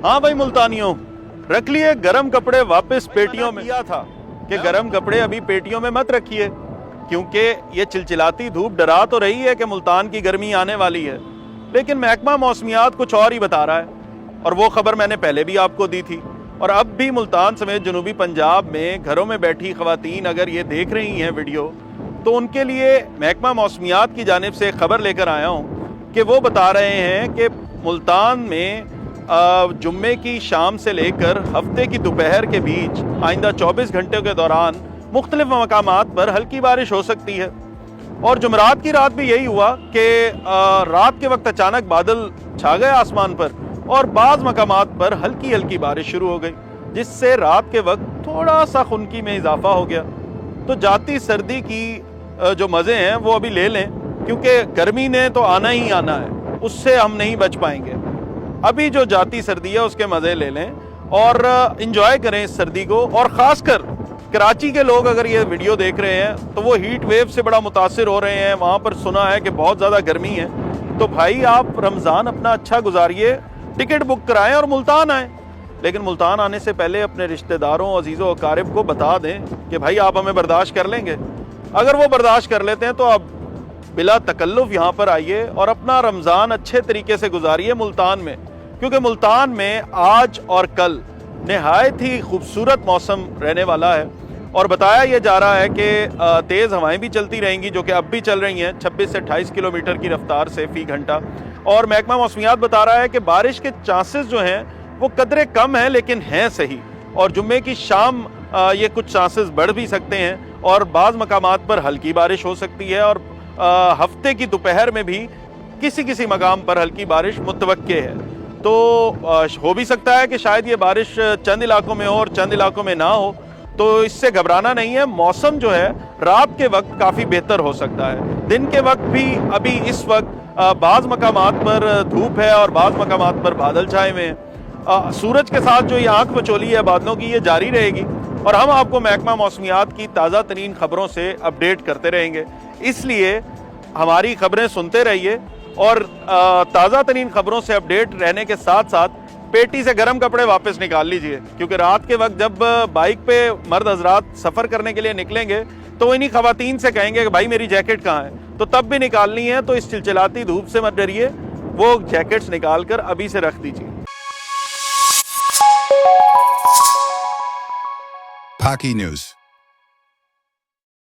ہاں بھائی ملتانیوں، رکھ لیے گرم کپڑے واپس پیٹیوں میں. کیا تھا کہ گرم کپڑے ابھی پیٹیوں میں مت رکھیے، کیونکہ یہ چلچلاتی دھوپ ڈرا تو رہی ہے کہ ملتان کی گرمی آنے والی ہے، لیکن محکمہ موسمیات کچھ اور ہی بتا رہا ہے، اور وہ خبر میں نے پہلے بھی آپ کو دی تھی. اور اب بھی ملتان سمیت جنوبی پنجاب میں گھروں میں بیٹھی خواتین اگر یہ دیکھ رہی ہیں ویڈیو، تو ان کے لیے محکمہ موسمیات کی جانب سے خبر لے کر آیا ہوں کہ وہ بتا رہے ہیں کہ ملتان میں جمعے کی شام سے لے کر ہفتے کی دوپہر کے بیچ آئندہ 24 گھنٹے کے دوران مختلف مقامات پر ہلکی بارش ہو سکتی ہے. اور جمعرات کی رات بھی یہی ہوا کہ رات کے وقت اچانک بادل چھا گئے آسمان پر اور بعض مقامات پر ہلکی ہلکی بارش شروع ہو گئی، جس سے رات کے وقت تھوڑا سا خنکی میں اضافہ ہو گیا. تو جاتی سردی کی جو مزے ہیں وہ ابھی لے لیں، کیونکہ گرمی نے تو آنا ہی آنا ہے، اس سے ہم نہیں بچ پائیں گے. ابھی جو جاتی سردی ہے اس کے مزے لے لیں اور انجوائے کریں اس سردی کو. اور خاص کر کراچی کے لوگ اگر یہ ویڈیو دیکھ رہے ہیں تو وہ ہیٹ ویو سے بڑا متاثر ہو رہے ہیں، وہاں پر سنا ہے کہ بہت زیادہ گرمی ہے. تو بھائی آپ رمضان اپنا اچھا گزاریے، ٹکٹ بک کرائیں اور ملتان آئیں. لیکن ملتان آنے سے پہلے اپنے رشتہ داروں، عزیزوں و اقارب کو بتا دیں کہ بھائی آپ ہمیں برداشت کر لیں گے. اگر وہ برداشت کر لیتے ہیں تو آپ بلا تکلف یہاں پر آئیے اور اپنا رمضان اچھے طریقے سے گزاریے ملتان میں، کیونکہ ملتان میں آج اور کل نہایت ہی خوبصورت موسم رہنے والا ہے. اور بتایا یہ جا رہا ہے کہ تیز ہوائیں بھی چلتی رہیں گی، جو کہ اب بھی چل رہی ہیں 26 سے 28 کلومیٹر کی رفتار سے فی گھنٹہ. اور محکمہ موسمیات بتا رہا ہے کہ بارش کے چانسز جو ہیں وہ قدرے کم ہیں لیکن ہیں صحیح، اور جمعے کی شام یہ کچھ چانسز بڑھ بھی سکتے ہیں اور بعض مقامات پر ہلکی بارش ہو سکتی ہے، اور ہفتے کی دوپہر میں بھی کسی کسی مقام پر ہلکی بارش متوقع ہے. تو ہو بھی سکتا ہے کہ شاید یہ بارش چند علاقوں میں ہو اور چند علاقوں میں نہ ہو، تو اس سے گھبرانا نہیں ہے. موسم جو ہے رات کے وقت کافی بہتر ہو سکتا ہے، دن کے وقت بھی ابھی اس وقت بعض مقامات پر دھوپ ہے اور بعض مقامات پر بادل چھائے ہوئے ہیں. سورج کے ساتھ جو یہ آنکھ مچولی ہے بادلوں کی، یہ جاری رہے گی، اور ہم آپ کو محکمہ موسمیات کی تازہ ترین خبروں سے اپڈیٹ کرتے رہیں گے. اس لیے ہماری خبریں سنتے رہیے اور تازہ ترین خبروں سے اپڈیٹ رہنے کے ساتھ ساتھ پیٹی سے گرم کپڑے واپس نکال لیجئے، کیونکہ رات کے وقت جب بائک پہ مرد حضرات سفر کرنے کے لیے نکلیں گے تو انہی خواتین سے کہیں گے کہ بھائی میری جیکٹ کہاں ہے، تو تب بھی نکالنی ہے. تو اس چلچلاتی دھوپ سے مت ڈریے، وہ جیکٹس نکال کر ابھی سے رکھ دیجئے. Paki News.